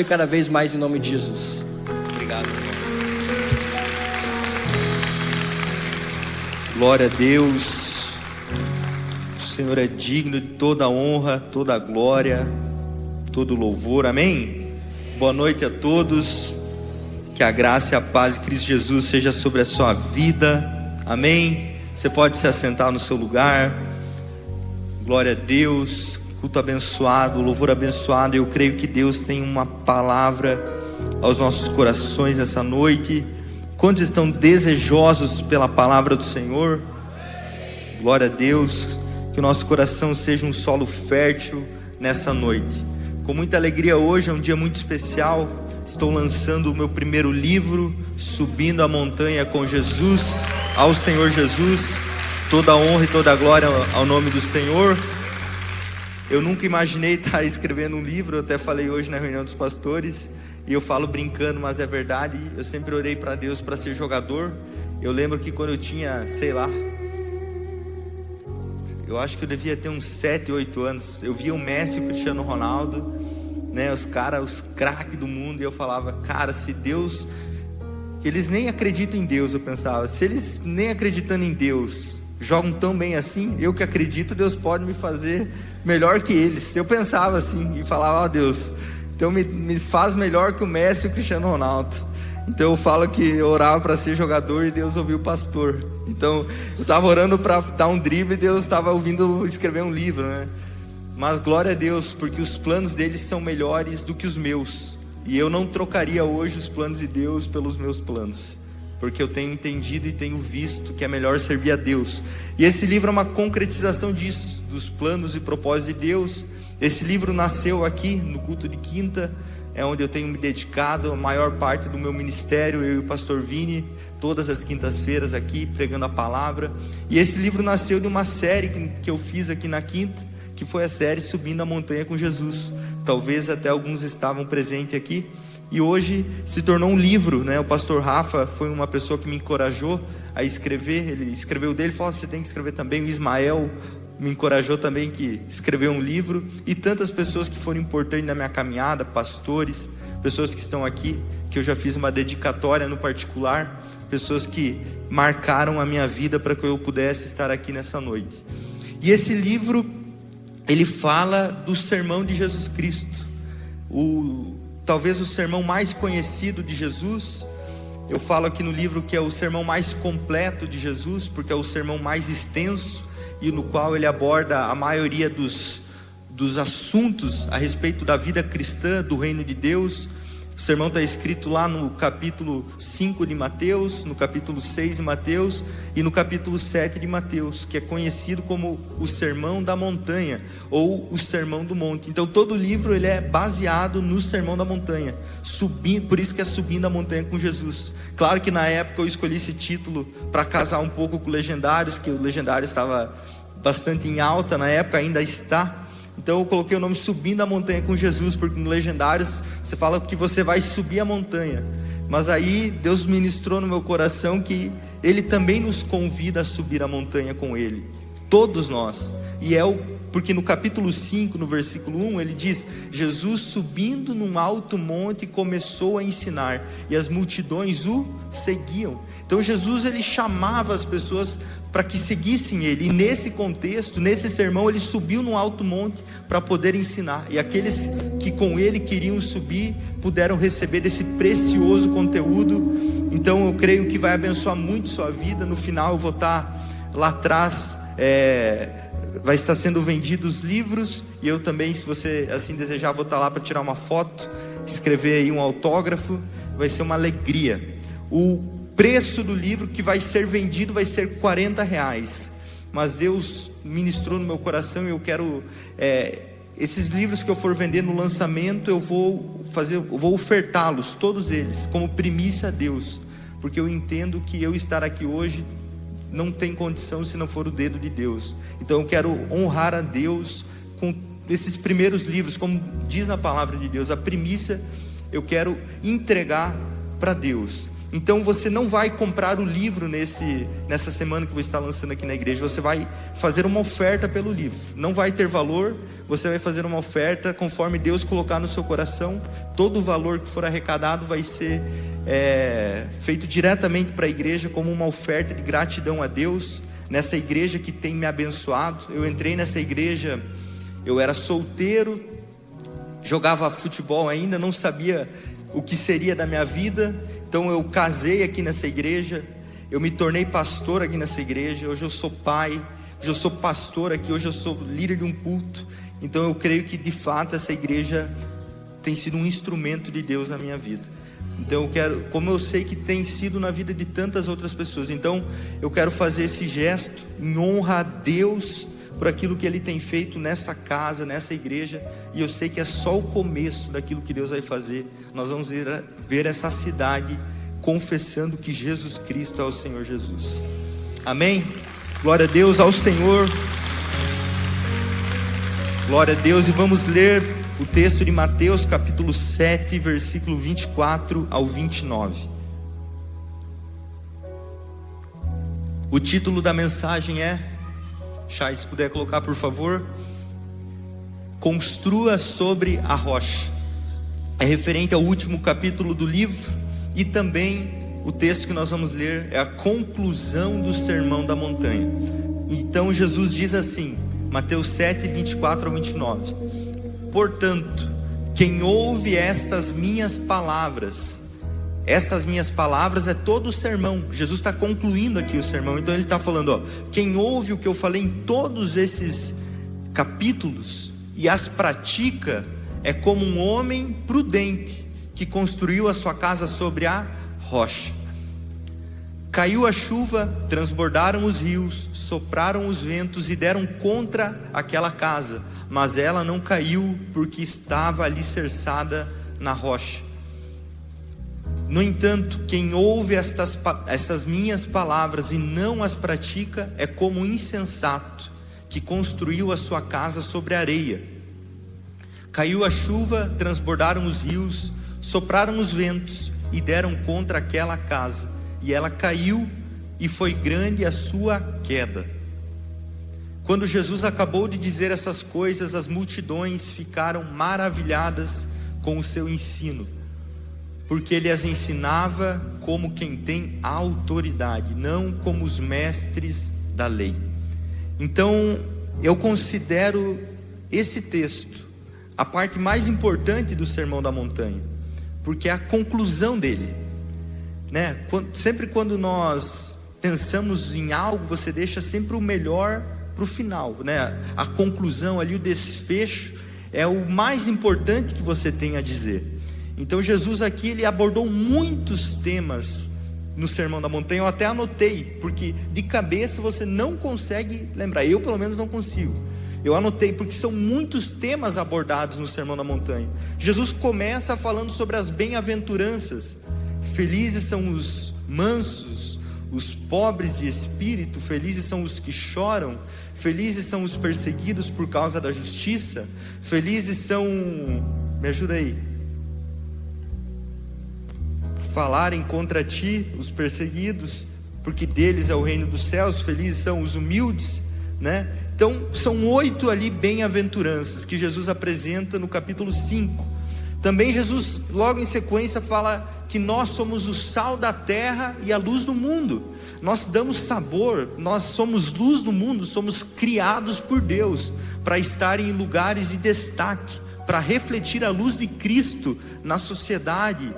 cada vez mais em nome de Jesus. Obrigado. Glória a Deus. O Senhor é digno de toda a honra, toda a glória, todo o louvor. Amém? Boa noite a todos. Que a graça e a paz de Cristo Jesus seja sobre a sua vida. Amém? Você pode se assentar no seu lugar. Glória a Deus. Culto abençoado, louvor abençoado. Eu creio que Deus tem uma palavra aos nossos corações essa noite. Quantos estão desejosos pela palavra do Senhor? Glória a Deus. Que o nosso coração seja um solo fértil nessa noite. Com muita alegria, hoje é um dia muito especial. Estou lançando o meu primeiro livro, Subindo a Montanha com Jesus. Ao Senhor Jesus, toda a honra e toda a glória ao nome do Senhor. Eu nunca imaginei estar escrevendo um livro. Eu até falei hoje na reunião dos pastores, e eu falo brincando, mas é verdade. Eu sempre orei para Deus para ser jogador. Eu lembro que quando eu tinha, sei lá, eu acho que eu devia ter uns 7, 8 anos, eu via o Messi e o Cristiano Ronaldo, né, os craques do mundo, e eu falava, cara, se Deus, eles nem acreditam em Deus, eu pensava, se eles nem acreditando em Deus jogam tão bem assim, eu que acredito, Deus pode me fazer melhor que eles. Eu pensava assim e falava, ó Deus, então me faz melhor que o Messi e o Cristiano Ronaldo. Então eu falo que eu orava para ser jogador e Deus ouviu o pastor. Então eu estava orando para dar um drible e Deus estava ouvindo escrever um livro, né? Mas glória a Deus, porque os planos deles são melhores do que os meus, e eu não trocaria hoje os planos de Deus pelos meus planos, porque eu tenho entendido e tenho visto que é melhor servir a Deus. E esse livro é uma concretização disso, dos planos e propósitos de Deus. Esse livro nasceu aqui no culto de quinta, é onde eu tenho me dedicado a maior parte do meu ministério, eu e o pastor Vini, todas as quintas-feiras aqui, pregando a palavra. E esse livro nasceu de uma série que eu fiz aqui na quinta, que foi a série Subindo a Montanha com Jesus. Talvez até alguns estavam presentes aqui. E hoje se tornou um livro, né? O pastor Rafa foi uma pessoa que me encorajou a escrever. Ele escreveu dele, falou, você tem que escrever também. O Ismael me encorajou também, que escreveu um livro. E tantas pessoas que foram importantes na minha caminhada, pastores, pessoas que estão aqui, que eu já fiz uma dedicatória no particular, pessoas que marcaram a minha vida para que eu pudesse estar aqui nessa noite. E esse livro, ele fala do sermão de Jesus Cristo, talvez o sermão mais conhecido de Jesus. Eu falo aqui no livro que é o sermão mais completo de Jesus, porque é o sermão mais extenso, e no qual ele aborda a maioria dos assuntos a respeito da vida cristã, do reino de Deus. O sermão está escrito lá no capítulo 5 de Mateus, no capítulo 6 de Mateus e no capítulo 7 de Mateus, que é conhecido como o Sermão da Montanha ou o Sermão do Monte. Então todo o livro ele é baseado no Sermão da Montanha, por isso que é Subindo a Montanha com Jesus. Claro que na época eu escolhi esse título para casar um pouco com Legendários, que o Legendário estava bastante em alta na época, ainda está. Então eu coloquei o nome Subindo a Montanha com Jesus, porque no Legendários você fala que você vai subir a montanha. Mas aí Deus ministrou no meu coração que Ele também nos convida a subir a montanha com Ele, todos nós. E porque no capítulo 5, no versículo 1, ele diz, Jesus subindo num alto monte começou a ensinar, e as multidões o seguiam. Então Jesus ele chamava as pessoas para que seguissem ele, e nesse contexto, nesse sermão, ele subiu num alto monte para poder ensinar, e aqueles que com ele queriam subir, puderam receber desse precioso conteúdo. Então eu creio que vai abençoar muito sua vida. No final eu vou estar lá atrás, vai estar sendo vendidos os livros, e eu também, se você assim desejar, vou estar lá para tirar uma foto, escrever aí um autógrafo. Vai ser uma alegria. O preço do livro que vai ser vendido vai ser R$40, mas Deus ministrou no meu coração, e eu quero esses livros que eu for vender no lançamento, eu vou ofertá-los, todos eles, como primícia a Deus, porque eu entendo que eu estar aqui hoje não tem condição se não for o dedo de Deus. Então eu quero honrar a Deus com esses primeiros livros, como diz na palavra de Deus, a primícia eu quero entregar para Deus. Então você não vai comprar o livro nessa semana que eu vou estar lançando aqui na igreja. Você vai fazer uma oferta pelo livro. Não vai ter valor, você vai fazer uma oferta conforme Deus colocar no seu coração. Todo o valor que for arrecadado vai ser feito diretamente para a igreja como uma oferta de gratidão a Deus. Nessa igreja que tem me abençoado. Eu entrei nessa igreja, eu era solteiro, jogava futebol ainda, não sabia o que seria da minha vida. Então eu casei aqui nessa igreja, eu me tornei pastor aqui nessa igreja. Hoje eu sou pai, hoje eu sou pastor aqui, hoje eu sou líder de um culto. Então eu creio que de fato essa igreja tem sido um instrumento de Deus na minha vida. Então eu quero, como eu sei que tem sido na vida de tantas outras pessoas, então eu quero fazer esse gesto em honra a Deus por aquilo que Ele tem feito nessa casa, nessa igreja. E eu sei que é só o começo daquilo que Deus vai fazer. Nós vamos ver essa cidade confessando que Jesus Cristo é o Senhor Jesus. Amém? Glória a Deus, ao Senhor. Glória a Deus. E vamos ler o texto de Mateus capítulo 7, versículo 24 ao 29. O título da mensagem é... Chay, se puder colocar por favor. Construa sobre a rocha. É referente ao último capítulo do livro. E também o texto que nós vamos ler é a conclusão do Sermão da Montanha. Então Jesus diz assim, Mateus 7, 24 ao 29: portanto, quem ouve estas minhas palavras é todo o sermão. Jesus está concluindo aqui o sermão. Então ele está falando, quem ouve o que eu falei em todos esses capítulos e as pratica, é como um homem prudente que construiu a sua casa sobre a rocha. Caiu a chuva, transbordaram os rios, sopraram os ventos e deram contra aquela casa, mas ela não caiu, porque estava alicerçada na rocha. No entanto, quem ouve essas minhas palavras e não as pratica, é como um insensato que construiu a sua casa sobre a areia. Caiu a chuva, transbordaram os rios, sopraram os ventos e deram contra aquela casa, e ela caiu, e foi grande a sua queda. Quando Jesus acabou de dizer essas coisas, as multidões ficaram maravilhadas com o seu ensino, porque ele as ensinava como quem tem autoridade, não como os mestres da lei. Então eu considero esse texto a parte mais importante do Sermão da Montanha, porque é a conclusão dele, né? Sempre quando nós pensamos em algo, você deixa sempre o melhor para o final, né? A conclusão ali, o desfecho, é o mais importante que você tem a dizer. Então Jesus aqui, ele abordou muitos temas no Sermão da Montanha. Eu até anotei, porque de cabeça você não consegue lembrar. Eu pelo menos não consigo. Eu anotei, porque são muitos temas abordados no Sermão da Montanha. Jesus começa falando sobre as bem-aventuranças. Felizes são os mansos, os pobres de espírito, felizes são os que choram, felizes são os perseguidos por causa da justiça, felizes são... me ajuda aí. Falarem contra ti, os perseguidos, porque deles é o reino dos céus. Felizes são os humildes, né? Então são 8 ali bem-aventuranças que Jesus apresenta no capítulo 5. Também Jesus logo em sequência fala que nós somos o sal da terra e a luz do mundo. Nós damos sabor, nós somos luz do mundo, somos criados por Deus para estar em lugares de destaque, para refletir a luz de Cristo na sociedade.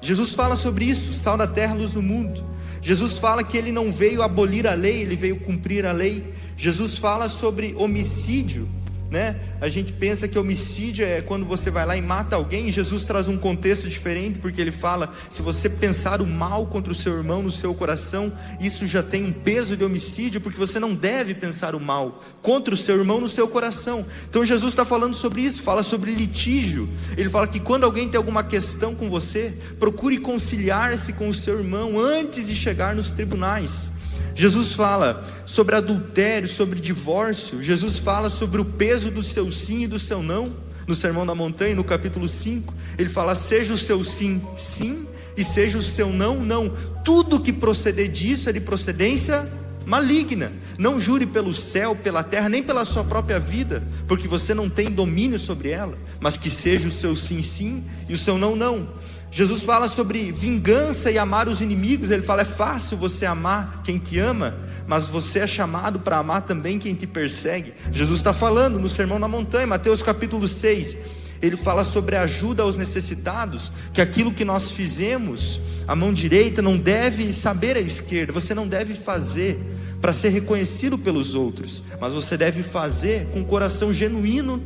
Jesus fala sobre isso, sal da terra, luz do mundo. Jesus fala que ele não veio abolir a lei, ele veio cumprir a lei. Jesus fala sobre homicídio, né? A gente pensa que homicídio é quando você vai lá e mata alguém. Jesus traz um contexto diferente, porque ele fala, se você pensar o mal contra o seu irmão no seu coração, isso já tem um peso de homicídio, porque você não deve pensar o mal contra o seu irmão no seu coração. Então Jesus está falando sobre isso, fala sobre litígio. Ele fala que quando alguém tem alguma questão com você, procure conciliar-se com o seu irmão antes de chegar nos tribunais. Jesus fala sobre adultério, sobre divórcio. Jesus fala sobre o peso do seu sim e do seu não. No Sermão da Montanha, no capítulo 5, ele fala, seja o seu sim, sim, e seja o seu não, não. Tudo que proceder disso é de procedência maligna. Não jure pelo céu, pela terra, nem pela sua própria vida, porque você não tem domínio sobre ela, mas que seja o seu sim, sim e o seu não, não. Jesus fala sobre vingança e amar os inimigos. Ele fala, é fácil você amar quem te ama, mas você é chamado para amar também quem te persegue. Jesus está falando no Sermão na Montanha, Mateus capítulo 6, ele fala sobre a ajuda aos necessitados, que aquilo que nós fizemos, a mão direita não deve saber a esquerda. Você não deve fazer para ser reconhecido pelos outros, mas você deve fazer com um coração genuíno,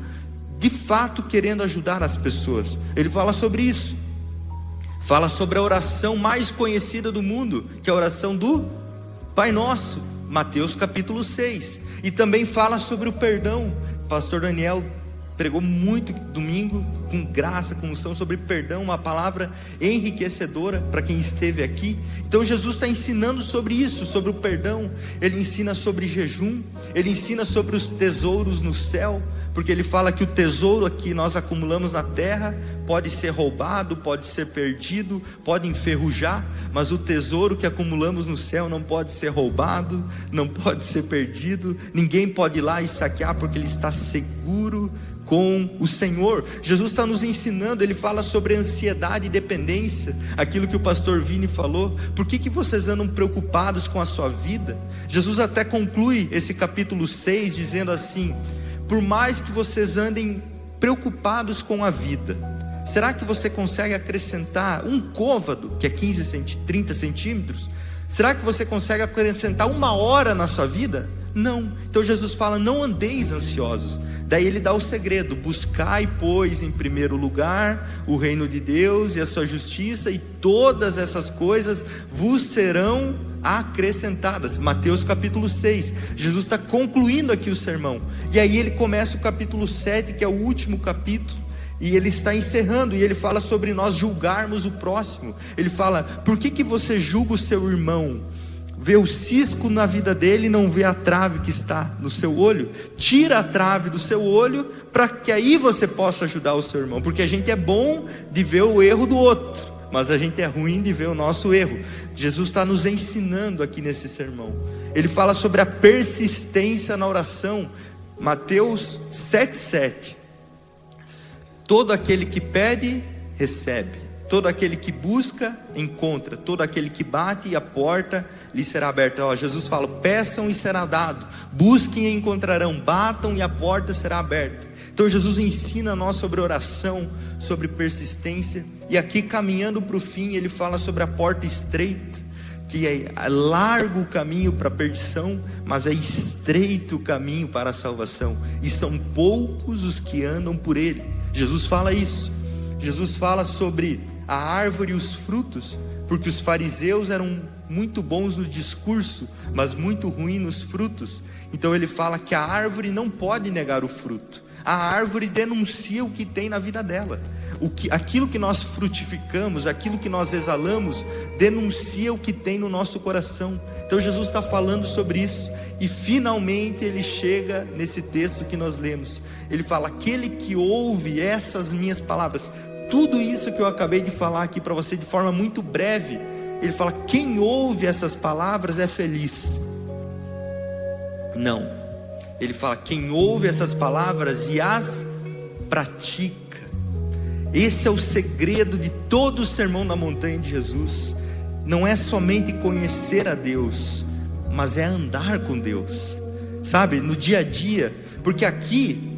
de fato querendo ajudar as pessoas. Ele fala sobre isso. Fala sobre a oração mais conhecida do mundo, que é a oração do Pai Nosso, Mateus capítulo 6. E também fala sobre o perdão. O pastor Daniel pregou muito domingo, com graça, com unção, sobre perdão, uma palavra enriquecedora para quem esteve aqui. Então Jesus está ensinando sobre isso, sobre o perdão. Ele ensina sobre jejum, ele ensina sobre os tesouros no céu, porque ele fala que o tesouro aqui nós acumulamos na terra pode ser roubado, pode ser perdido, pode enferrujar, mas o tesouro que acumulamos no céu não pode ser roubado, não pode ser perdido. Ninguém pode ir lá e saquear, porque ele está seguro com o Senhor. Jesus está nos ensinando. Ele fala sobre ansiedade e dependência, aquilo que o pastor Vini falou. Por que vocês andam preocupados com a sua vida? Jesus até conclui esse capítulo 6 dizendo assim: por mais que vocês andem preocupados com a vida, será que você consegue acrescentar um côvado, que é 30 centímetros? Será que você consegue acrescentar 1 hora na sua vida? Não. Então Jesus fala, não andeis ansiosos. Daí ele dá o segredo: buscai, pois, em primeiro lugar o reino de Deus e a sua justiça, e todas essas coisas vos serão acrescentadas. Mateus capítulo 6. Jesus está concluindo aqui o sermão, e aí ele começa o capítulo 7, que é o último capítulo, e ele está encerrando, e ele fala sobre nós julgarmos o próximo. Ele fala: por que você julga o seu irmão? Vê o cisco na vida dele e não vê a trave que está no seu olho? Tira a trave do seu olho, para que aí você possa ajudar o seu irmão. Porque a gente é bom de ver o erro do outro, mas a gente é ruim de ver o nosso erro. Jesus está nos ensinando aqui nesse sermão. Ele fala sobre a persistência na oração. Mateus 7,7. Todo aquele que pede, recebe. Todo aquele que busca, encontra. Todo aquele que bate, e a porta lhe será aberta. Jesus fala: peçam e será dado, busquem e encontrarão, batam e a porta será aberta. Então Jesus ensina a nós sobre oração, sobre persistência. E aqui, caminhando para o fim, ele fala sobre a porta estreita, que é largo o caminho para a perdição, mas é estreito o caminho para a salvação, e são poucos os que andam por ele. Jesus fala isso. Jesus fala sobre a árvore e os frutos, porque os fariseus eram muito bons no discurso, mas muito ruins nos frutos. Então ele fala que a árvore não pode negar o fruto. A árvore denuncia o que tem na vida dela. Aquilo que nós frutificamos, aquilo que nós exalamos, denuncia o que tem no nosso coração. Então Jesus está falando sobre isso. E finalmente ele chega nesse texto que nós lemos. Ele fala: aquele que ouve essas minhas palavras. Tudo isso que eu acabei de falar aqui para você de forma muito breve, ele fala: quem ouve essas palavras é feliz. Não, ele fala: quem ouve essas palavras e as pratica. Esse é o segredo de todo o Sermão da Montanha de Jesus. Não é somente conhecer a Deus, mas é andar com Deus, sabe, no dia a dia. Porque aqui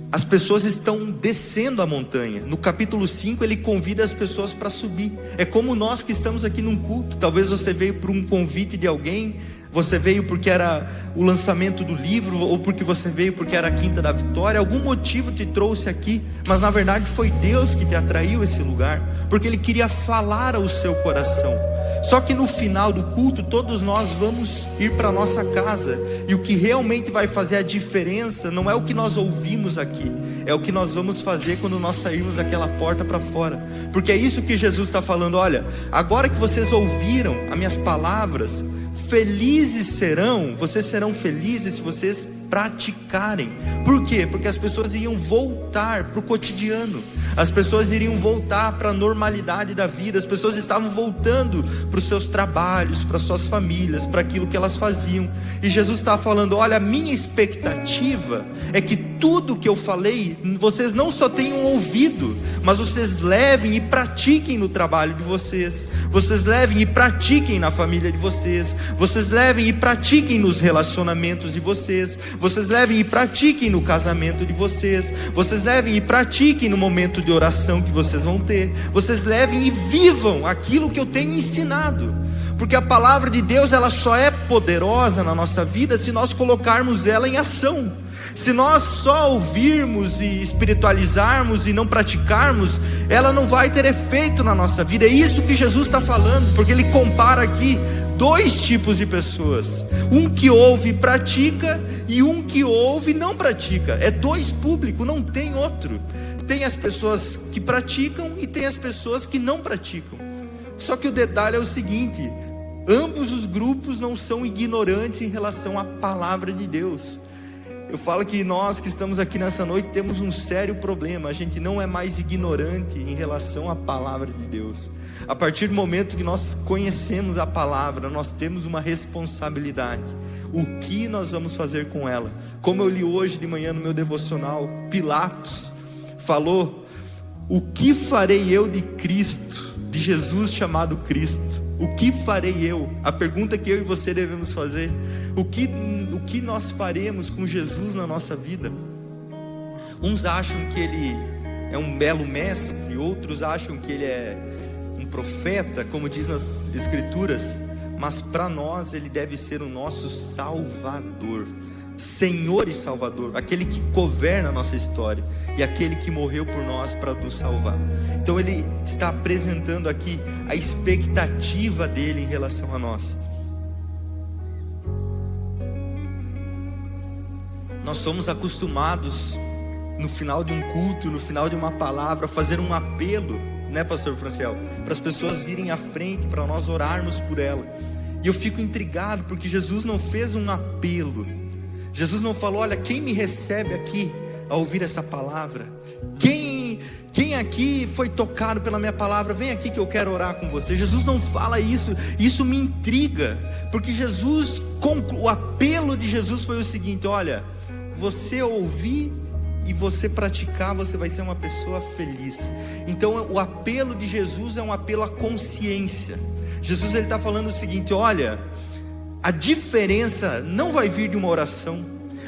as pessoas estão descendo a montanha. No capítulo 5 ele convida as pessoas para subir. É como nós que estamos aqui num culto. Talvez você veio por um convite de alguém, você veio porque era o lançamento do livro, ou porque você veio porque era a Quinta da Vitória. Algum motivo te trouxe aqui, mas na verdade foi Deus que te atraiu a esse lugar, porque Ele queria falar ao seu coração. Só que no final do culto, todos nós vamos ir para a nossa casa, e o que realmente vai fazer a diferença não é o que nós ouvimos aqui, é o que nós vamos fazer quando nós sairmos daquela porta para fora. Porque é isso que Jesus está falando: olha, agora que vocês ouviram as minhas palavras, felizes serão, vocês serão felizes se vocês praticarem. Por quê? Porque as pessoas iam voltar para o cotidiano, as pessoas iriam voltar para a normalidade da vida, as pessoas estavam voltando para os seus trabalhos, para suas famílias, para aquilo que elas faziam. E Jesus está falando: olha, a minha expectativa é que tudo que eu falei, vocês não só tenham ouvido, mas vocês levem e pratiquem no trabalho de vocês, vocês levem e pratiquem na família de vocês, vocês levem e pratiquem nos relacionamentos de vocês, vocês levem e pratiquem no casamento de vocês, vocês levem e pratiquem no momento de oração que vocês vão ter, vocês levem e vivam aquilo que eu tenho ensinado. Porque a palavra de Deus, ela só é poderosa na nossa vida se nós colocarmos ela em ação. Se nós só ouvirmos e espiritualizarmos e não praticarmos, ela não vai ter efeito na nossa vida. É isso que Jesus está falando, porque Ele compara aqui dois tipos de pessoas: um que ouve e pratica, e um que ouve e não pratica. É dois públicos, não tem outro. Tem as pessoas que praticam e tem as pessoas que não praticam. Só que o detalhe é o seguinte: ambos os grupos não são ignorantes em relação à palavra de Deus. Eu falo que nós que estamos aqui nessa noite temos um sério problema. A gente não é mais ignorante em relação à palavra de Deus. A partir do momento que nós conhecemos a palavra, nós temos uma responsabilidade. O que nós vamos fazer com ela? Como eu li hoje de manhã no meu devocional, Pilatos falou: o que farei eu de Cristo, de Jesus chamado Cristo? O que farei eu? A pergunta que eu e você devemos fazer: o que nós faremos com Jesus na nossa vida? Uns acham que Ele é um belo mestre, outros acham que Ele é um profeta, como diz nas Escrituras, mas para nós Ele deve ser o nosso Salvador, Senhor e Salvador, aquele que governa a nossa história e aquele que morreu por nós para nos salvar. Então Ele está apresentando aqui a expectativa dele em relação a nós. Nós somos acostumados no final de um culto, no final de uma palavra, fazer um apelo, né, pastor Franciel, para as pessoas virem à frente, para nós orarmos por ela. E eu fico intrigado, porque Jesus não fez um apelo. Jesus não falou: olha, quem me recebe aqui ao ouvir essa palavra? Quem aqui foi tocado pela minha palavra? Vem aqui que eu quero orar com você. Jesus não fala isso. Isso me intriga, porque o apelo de Jesus foi o seguinte: olha, você ouvir e você praticar, você vai ser uma pessoa feliz. Então o apelo de Jesus é um apelo à consciência. Jesus ele está falando o seguinte: olha, a diferença não vai vir de uma oração,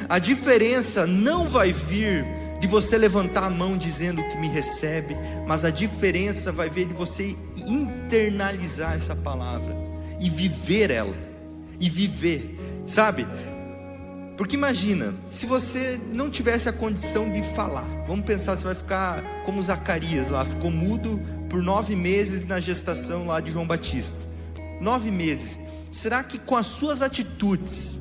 a diferença não vai vir de você levantar a mão dizendo que me recebe, mas a diferença vai vir de você internalizar essa palavra e viver ela, e viver, sabe? Porque imagina, se você não tivesse a condição de falar, vamos pensar, você vai ficar como Zacarias lá, ficou mudo por 9 meses na gestação lá de João Batista, 9 meses, será que com as suas atitudes,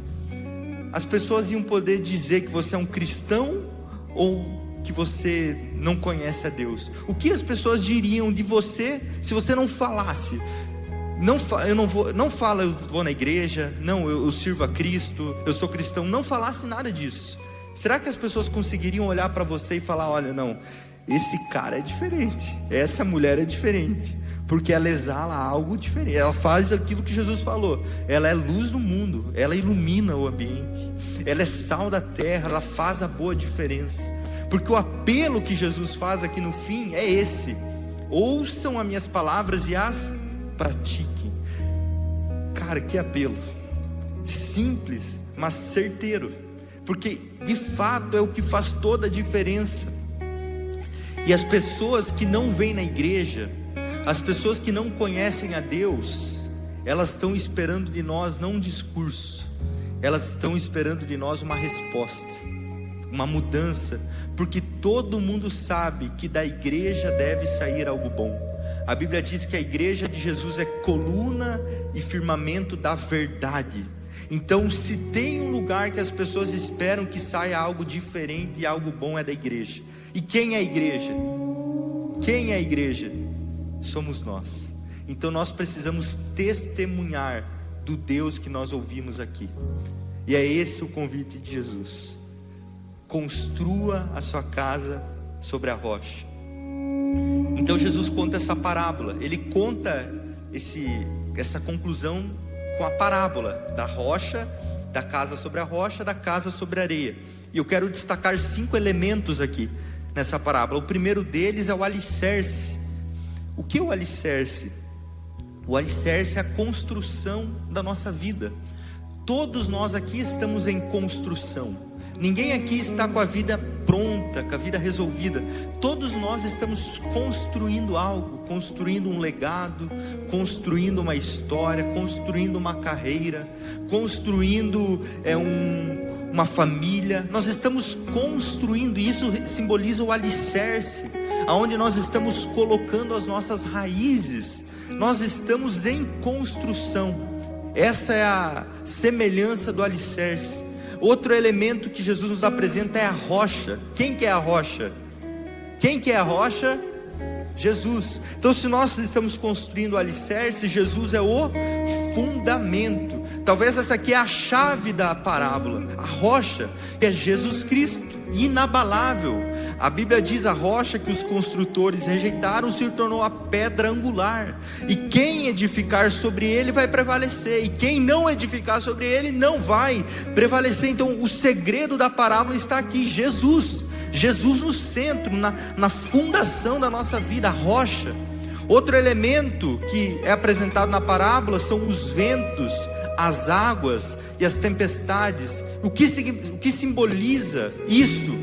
as pessoas iam poder dizer que você é um cristão ou que você não conhece a Deus? O que as pessoas diriam de você se você não falasse? Não fala, eu vou na igreja, não, eu sirvo a Cristo, eu sou cristão, não falasse nada disso. Será que as pessoas conseguiriam olhar para você e falar: olha, não, esse cara é diferente, essa mulher é diferente, porque ela exala algo diferente, ela faz aquilo que Jesus falou, ela é luz do mundo, ela ilumina o ambiente, ela é sal da terra, ela faz a boa diferença. Porque o apelo que Jesus faz aqui no fim é esse: ouçam as minhas palavras e as pratiquem. Cara, que apelo simples, mas certeiro, porque de fato é o que faz toda a diferença. E as pessoas que não vêm na igreja, as pessoas que não conhecem a Deus, elas estão esperando de nós não um discurso, elas estão esperando de nós uma resposta, uma mudança, porque todo mundo sabe que da igreja deve sair algo bom. A Bíblia diz que a igreja de Jesus é coluna e firmamento da verdade. Então, se tem um lugar que as pessoas esperam que saia algo diferente e algo bom, é da igreja. E quem é a igreja? Quem é a igreja? Somos nós. Então nós precisamos testemunhar do Deus que nós ouvimos aqui. E é esse o convite de Jesus: construa a sua casa sobre a rocha. Então Jesus conta essa parábola, ele conta essa conclusão com a parábola da rocha, da casa sobre a rocha, da casa sobre a areia. E eu quero destacar 5 elementos aqui nessa parábola. O primeiro deles é o alicerce. O que é o alicerce? O alicerce é a construção da nossa vida. Todos nós aqui estamos em construção. Ninguém aqui está com a vida pronta, com a vida resolvida. Todos nós estamos construindo algo, construindo um legado, construindo uma história, construindo uma carreira, construindo uma família. Nós estamos construindo, e isso simboliza o alicerce, aonde nós estamos colocando as nossas raízes. Nós estamos em construção. Essa é a semelhança do alicerce. Outro elemento que Jesus nos apresenta é a rocha. Quem que é a rocha? Quem que é a rocha? Jesus. Então, se nós estamos construindo o alicerce, Jesus é o fundamento. Talvez essa aqui é a chave da parábola. A rocha é Jesus Cristo, inabalável. A Bíblia diz: a rocha que os construtores rejeitaram se tornou a pedra angular, e quem edificar sobre ele vai prevalecer, e quem não edificar sobre ele não vai prevalecer. Então o segredo da parábola está aqui: Jesus no centro, na fundação da nossa vida, a rocha. Outro elemento que é apresentado na parábola são os ventos, as águas e as tempestades. O que simboliza isso?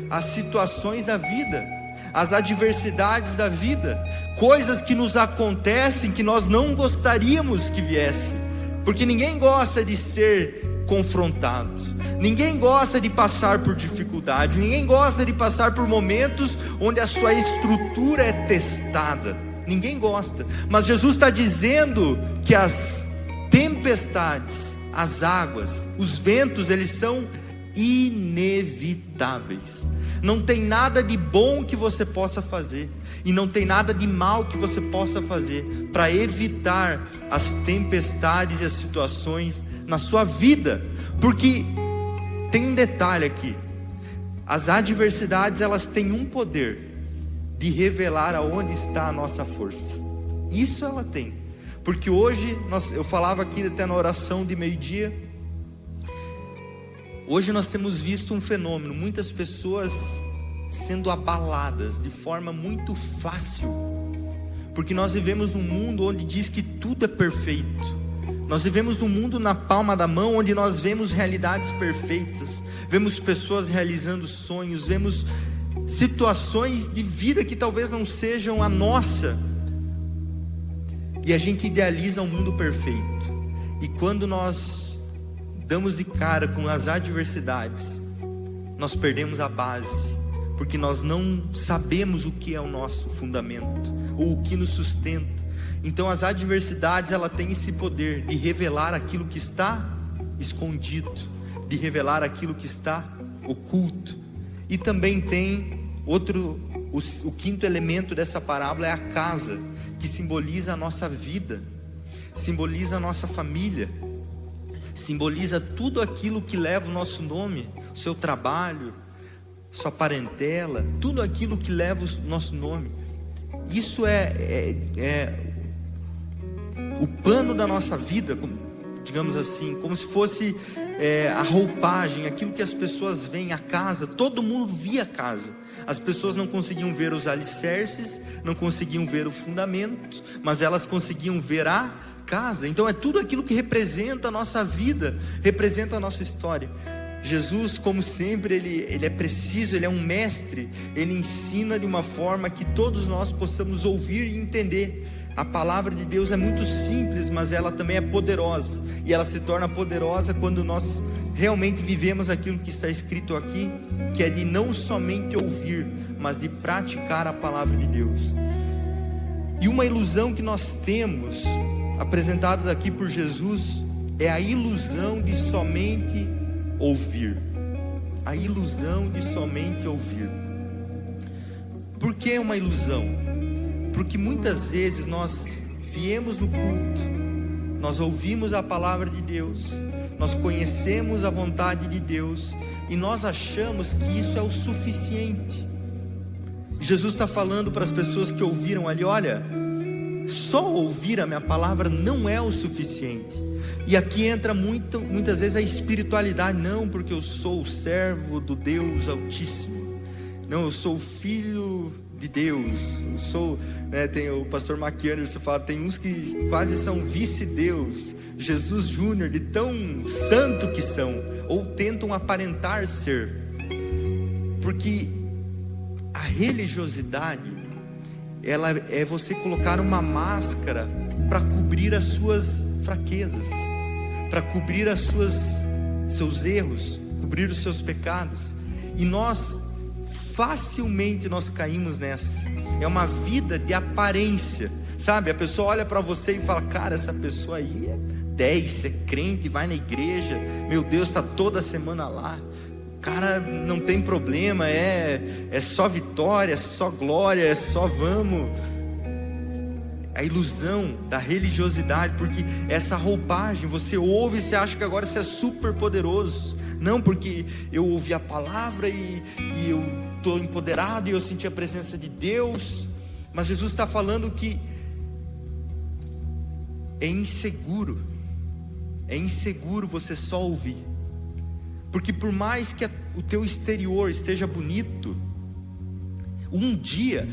As situações da vida, as adversidades da vida, coisas que nos acontecem que nós não gostaríamos que viessem, porque ninguém gosta de ser confrontado, ninguém gosta de passar por dificuldades, ninguém gosta de passar por momentos onde a sua estrutura é testada, ninguém gosta. Mas Jesus está dizendo que as tempestades, as águas, os ventos, eles são inevitáveis. Não tem nada de bom que você possa fazer, e não tem nada de mal que você possa fazer para evitar as tempestades e as situações na sua vida. Porque tem um detalhe aqui: as adversidades, elas têm um poder de revelar aonde está a nossa força. Isso ela tem. Porque hoje, eu falava aqui até na oração de meio-dia, hoje nós temos visto um fenômeno, muitas pessoas sendo abaladas de forma muito fácil, porque nós vivemos num mundo onde diz que tudo é perfeito. Nós vivemos num mundo na palma da mão, onde nós vemos realidades perfeitas, vemos pessoas realizando sonhos, vemos situações de vida que talvez não sejam a nossa, e a gente idealiza um mundo perfeito. E quando nós damos de cara com as adversidades, nós perdemos a base, porque nós não sabemos o que é o nosso fundamento, ou o que nos sustenta. Então as adversidades, ela tem esse poder de revelar aquilo que está escondido, de revelar aquilo que está oculto. E também tem o quinto elemento dessa parábola é a casa, que simboliza a nossa vida, simboliza a nossa família, simboliza tudo aquilo que leva o nosso nome, o seu trabalho, sua parentela, tudo aquilo que leva o nosso nome. Isso é o pano da nossa vida, digamos assim, como se fosse a roupagem, aquilo que as pessoas veem, a casa. Todo mundo via a casa. As pessoas não conseguiam ver os alicerces, não conseguiam ver o fundamento, mas elas conseguiam ver a casa. Então é tudo aquilo que representa a nossa vida, representa a nossa história. Jesus, como sempre, ele é preciso, ele é um mestre. Ele ensina de uma forma que todos nós possamos ouvir e entender. A palavra de Deus é muito simples, mas ela também é poderosa, e ela se torna poderosa quando nós realmente vivemos aquilo que está escrito aqui, que é de não somente ouvir, mas de praticar a palavra de Deus. E uma ilusão que nós temos, apresentadas aqui por Jesus, é a ilusão de somente ouvir. A ilusão de somente ouvir. Por que uma ilusão? Porque muitas vezes nós viemos no culto, nós ouvimos a palavra de Deus, nós conhecemos a vontade de Deus e nós achamos que isso é o suficiente. Jesus está falando para as pessoas que ouviram ali: olha, só ouvir a minha palavra não é o suficiente. E aqui entra muitas vezes a espiritualidade. Não, porque eu sou o servo do Deus Altíssimo. Não, eu sou o filho de Deus. Eu sou, né, tem o pastor Maquiano, você fala, tem uns que quase são vice-deus, Jesus Júnior, de tão santo que são, ou tentam aparentar ser. Porque a religiosidade, ela é você colocar uma máscara para cobrir as suas fraquezas, para cobrir seus erros, cobrir os seus pecados. E nós facilmente caímos nessa. É uma vida de aparência, sabe? A pessoa olha para você e fala: cara, essa pessoa aí é 10, é crente, vai na igreja, meu Deus, está toda semana lá. Cara, não tem problema, é só vitória, é só glória, é só vamos. A ilusão da religiosidade, porque essa roupagem, você ouve e você acha que agora você é super poderoso. Não, porque eu ouvi a palavra e eu estou empoderado e eu senti a presença de Deus. Mas Jesus está falando que é inseguro você só ouvir. Porque por mais que o teu exterior esteja bonito, um dia,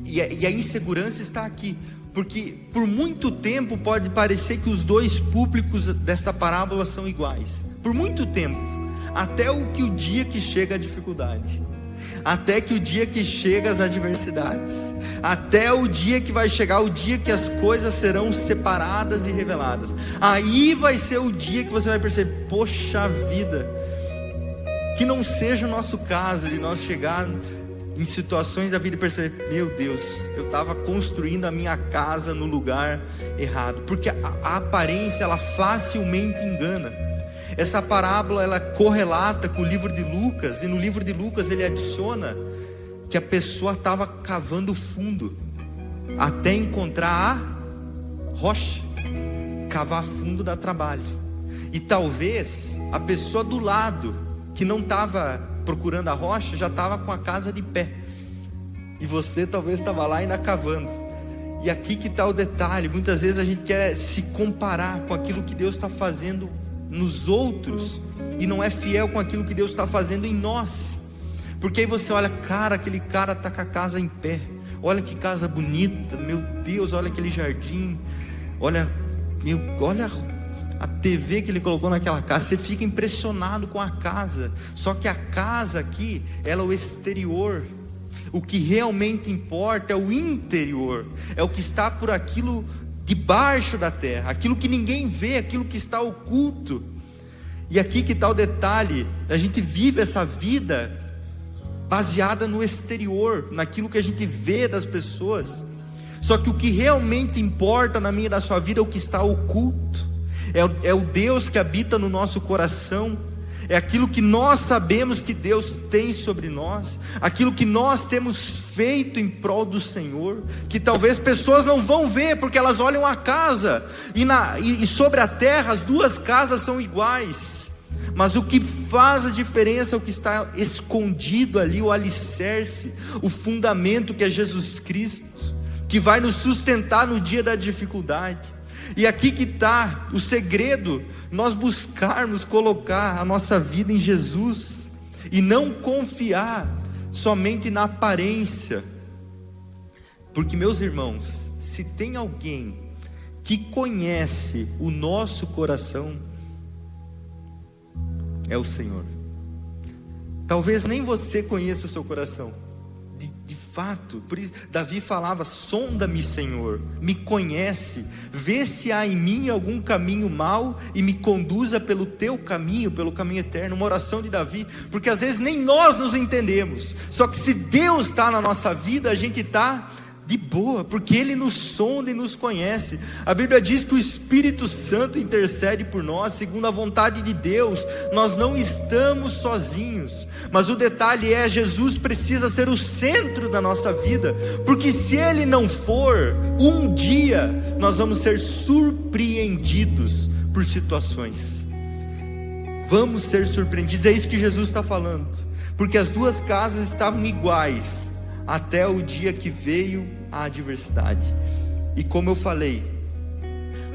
e a insegurança está aqui, porque por muito tempo pode parecer que os dois públicos desta parábola são iguais, por muito tempo, até o dia que chega a dificuldade, até que o dia que chega as adversidades, até o dia que vai chegar, o dia que as coisas serão separadas e reveladas. Aí vai ser o dia que você vai perceber: poxa vida, que não seja o nosso caso de nós chegar em situações da vida e perceber: meu Deus, eu estava construindo a minha casa no lugar errado. Porque a aparência, ela facilmente engana. Essa parábola, ela correlata com o livro de Lucas, e no livro de Lucas ele adiciona que a pessoa estava cavando fundo até encontrar a rocha. Cavar fundo dá trabalho. E talvez a pessoa do lado, que não estava procurando a rocha, já estava com a casa de pé, e você talvez estava lá ainda cavando. E aqui que está o detalhe: muitas vezes a gente quer se comparar com aquilo que Deus está fazendo nos outros, e não é fiel com aquilo que Deus está fazendo em nós. Porque aí você olha: cara, aquele cara está com a casa em pé, olha que casa bonita, meu Deus, olha aquele jardim, olha a TV que ele colocou naquela casa. Você fica impressionado com a casa. Só que a casa aqui, ela é o exterior. O que realmente importa é o interior, é o que está por aquilo debaixo da terra, aquilo que ninguém vê, aquilo que está oculto. E aqui que está o detalhe: a gente vive essa vida baseada no exterior, naquilo que a gente vê das pessoas. Só que o que realmente importa na minha e na sua vida é o que está oculto. É o Deus que habita no nosso coração, é aquilo que nós sabemos que Deus tem sobre nós, aquilo que nós temos feito em prol do Senhor, que talvez pessoas não vão ver, porque elas olham a casa, e sobre a terra as duas casas são iguais, mas o que faz a diferença é o que está escondido ali, o alicerce, o fundamento, que é Jesus Cristo, que vai nos sustentar no dia da dificuldade. E aqui que está o segredo: nós buscarmos colocar a nossa vida em Jesus, e não confiar somente na aparência. Porque, meus irmãos, se tem alguém que conhece o nosso coração, é o Senhor. Talvez nem você conheça o seu coração, de fato. Por isso Davi falava: sonda-me, Senhor, me conhece, vê se há em mim algum caminho mau e me conduza pelo teu caminho, pelo caminho eterno. Uma oração de Davi, porque às vezes nem nós nos entendemos, só que se Deus está na nossa vida, a gente está de boa, porque Ele nos sonda e nos conhece. A Bíblia diz que o Espírito Santo intercede por nós, segundo a vontade de Deus. Nós não estamos sozinhos, mas o detalhe é: Jesus precisa ser o centro da nossa vida, porque se Ele não for, um dia nós vamos ser surpreendidos por situações. Vamos ser surpreendidos. É isso que Jesus está falando. Porque as duas casas estavam iguais até o dia que veio a adversidade. E como eu falei,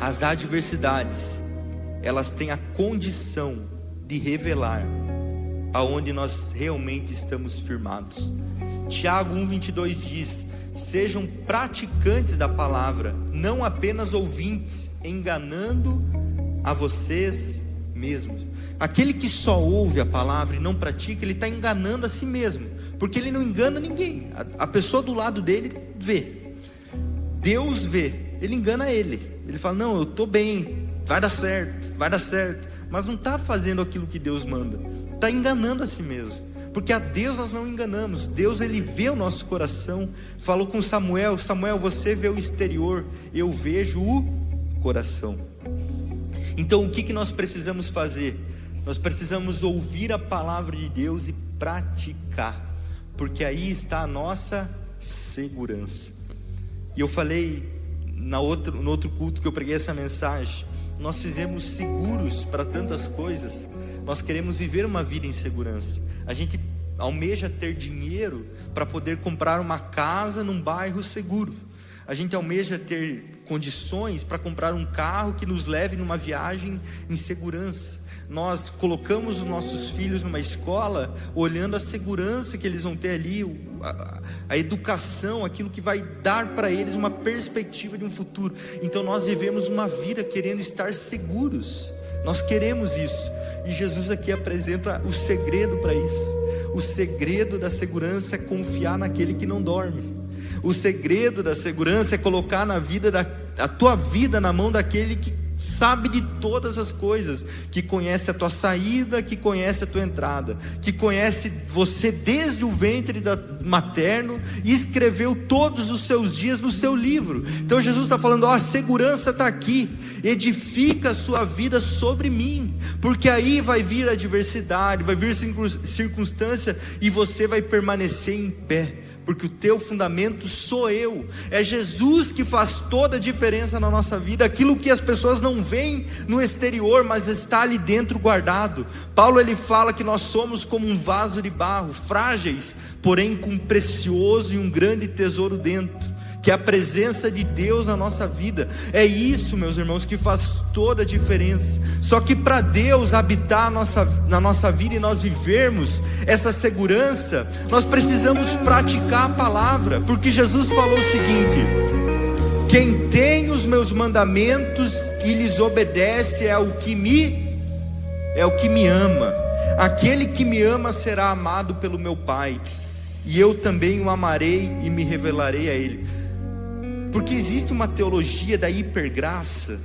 as adversidades, elas têm a condição de revelar aonde nós realmente estamos firmados. Tiago 1:22 diz: sejam praticantes da palavra, não apenas ouvintes, enganando a vocês mesmos. Aquele que só ouve a palavra e não pratica, ele está enganando a si mesmo, porque ele não engana ninguém. A pessoa do lado dele vê, Deus vê, ele engana ele. Ele fala: não, eu estou bem, vai dar certo, mas não está fazendo aquilo que Deus manda, está enganando a si mesmo. Porque a Deus nós não enganamos. Deus, ele vê o nosso coração. Falou com Samuel: Samuel, você vê o exterior, eu vejo o coração. Então o que nós precisamos fazer? Nós precisamos ouvir a palavra de Deus e praticar, porque aí está a nossa segurança. E eu falei no outro culto que eu preguei essa mensagem, nós fizemos seguros para tantas coisas. Nós queremos viver uma vida em segurança. A gente almeja ter dinheiro para poder comprar uma casa num bairro seguro. A gente almeja ter condições para comprar um carro que nos leve numa viagem em segurança. Nós colocamos os nossos filhos numa escola olhando a segurança que eles vão ter ali, a educação, aquilo que vai dar para eles uma perspectiva de um futuro. Então nós vivemos uma vida querendo estar seguros. Nós queremos isso. E Jesus aqui apresenta o segredo para isso. O segredo da segurança é confiar naquele que não dorme. O segredo da segurança é colocar a tua vida na mão daquele que sabe de todas as coisas, que conhece a tua saída, que conhece a tua entrada, que conhece você desde o ventre materno e escreveu todos os seus dias no seu livro. Então Jesus está falando: a segurança está aqui, edifica a sua vida sobre mim, porque aí vai vir a adversidade, vai vir circunstância e você vai permanecer em pé, porque o teu fundamento sou eu. É Jesus que faz toda a diferença na nossa vida. Aquilo que as pessoas não veem no exterior, mas está ali dentro guardado. Paulo, ele fala que nós somos como um vaso de barro, frágeis, porém com um precioso e um grande tesouro dentro, que é a presença de Deus na nossa vida. É isso, meus irmãos, que faz toda a diferença. Só que para Deus habitar na nossa vida e nós vivermos essa segurança, nós precisamos praticar a palavra, porque Jesus falou o seguinte: quem tem os meus mandamentos e lhes obedece é o que me ama. Aquele que me ama será amado pelo meu Pai, e eu também o amarei e me revelarei a ele. Porque existe uma teologia da hipergraça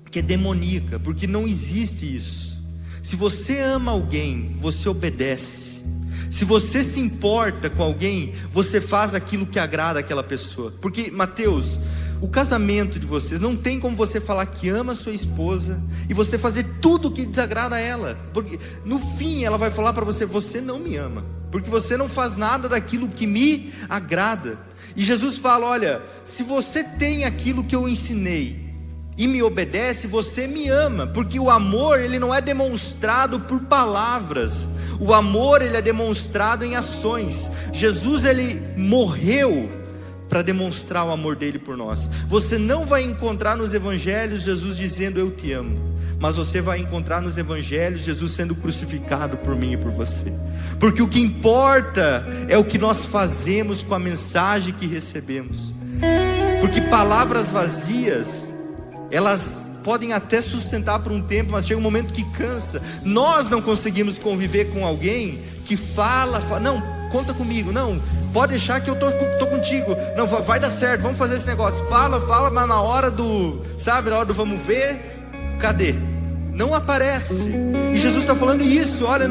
que é demoníaca, porque não existe isso. Se você ama alguém, você obedece. Se você se importa com alguém, você faz aquilo que agrada aquela pessoa. Porque, Mateus, o casamento de vocês, não tem como você falar que ama a sua esposa e você fazer tudo o que desagrada a ela, porque no fim ela vai falar para você: você não me ama, porque você não faz nada daquilo que me agrada. E Jesus fala: olha, se você tem aquilo que eu ensinei e me obedece, você me ama, porque o amor, ele não é demonstrado por palavras, o amor, ele é demonstrado em ações. Jesus, ele morreu para demonstrar o amor dele por nós. Você não vai encontrar nos evangelhos Jesus dizendo: eu te amo, mas você vai encontrar nos evangelhos Jesus sendo crucificado por mim e por você. Porque o que importa é o que nós fazemos com a mensagem que recebemos. Porque palavras vazias, elas podem até sustentar por um tempo, mas chega um momento que cansa. Nós não conseguimos conviver com alguém que fala, não, conta comigo, não, pode deixar que eu tô contigo, não, vai dar certo, vamos fazer esse negócio. Fala, mas na hora do vamos ver, cadê? Não aparece. E Jesus está falando isso: olha,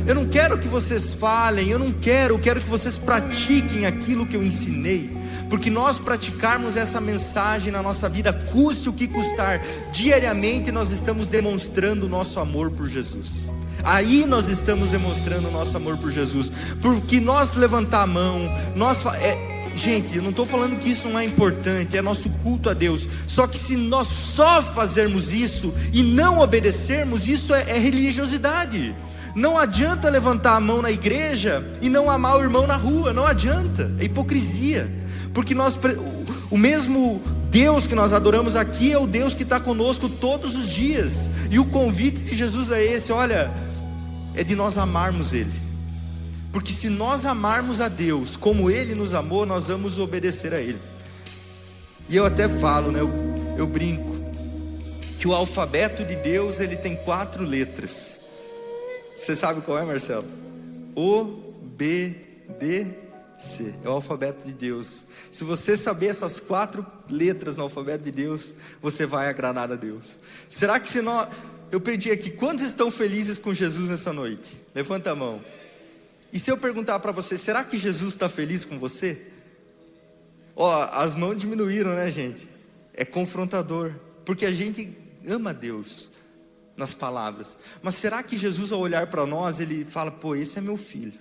eu não quero que vocês falem, eu quero que vocês pratiquem aquilo que eu ensinei. Porque nós praticarmos essa mensagem na nossa vida, custe o que custar, diariamente nós estamos demonstrando o nosso amor por Jesus. Aí nós estamos demonstrando o nosso amor por Jesus. Porque nós levantar a mão, gente, eu não estou falando que isso não é importante, é nosso culto a Deus. Só que se nós só fazermos isso e não obedecermos, isso é religiosidade. Não adianta levantar a mão na igreja e não amar o irmão na rua, não adianta, é hipocrisia. Porque o mesmo Deus que nós adoramos aqui é o Deus que está conosco todos os dias. E o convite de Jesus é esse, olha, é de nós amarmos Ele. Porque se nós amarmos a Deus como Ele nos amou, nós vamos obedecer a Ele. E eu até falo, né, eu brinco, que o alfabeto de Deus, ele tem 4 letras. Você sabe qual é, Marcelo? O, B, D, C. É o alfabeto de Deus. Se você saber essas 4 letras no alfabeto de Deus, você vai agradar a Deus. Será que se nós... Eu perdi aqui, quantos estão felizes com Jesus nessa noite? Levanta a mão. E se eu perguntar para você, será que Jesus está feliz com você? Ó, as mãos diminuíram, né, gente? É confrontador, porque a gente ama Deus nas palavras. Mas será que Jesus, ao olhar para nós, ele fala, pô, esse é meu filho,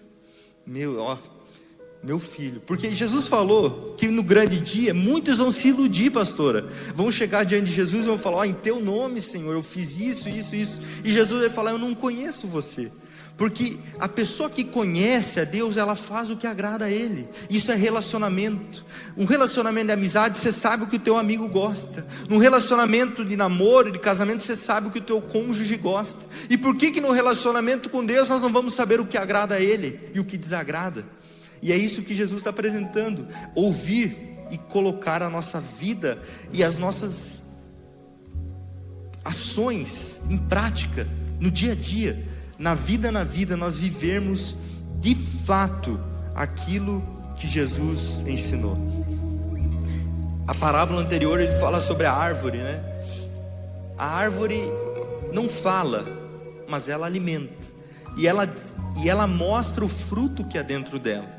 meu filho? Porque Jesus falou que no grande dia muitos vão se iludir, pastora. Vão chegar diante de Jesus e vão falar, em teu nome, Senhor, eu fiz isso. E Jesus vai falar, eu não conheço você. Porque a pessoa que conhece a Deus, ela faz o que agrada a Ele. Isso é relacionamento. Um relacionamento de amizade, você sabe o que o teu amigo gosta. Num relacionamento de namoro, de casamento, você sabe o que o teu cônjuge gosta. E por que no relacionamento com Deus nós não vamos saber o que agrada a Ele e o que desagrada? E é isso que Jesus está apresentando. Ouvir e colocar a nossa vida e as nossas ações em prática, no dia a dia. Na vida, nós vivermos de fato aquilo que Jesus ensinou. A parábola anterior ele fala sobre a árvore, né? A árvore não fala, mas ela alimenta. E ela mostra o fruto que há dentro dela.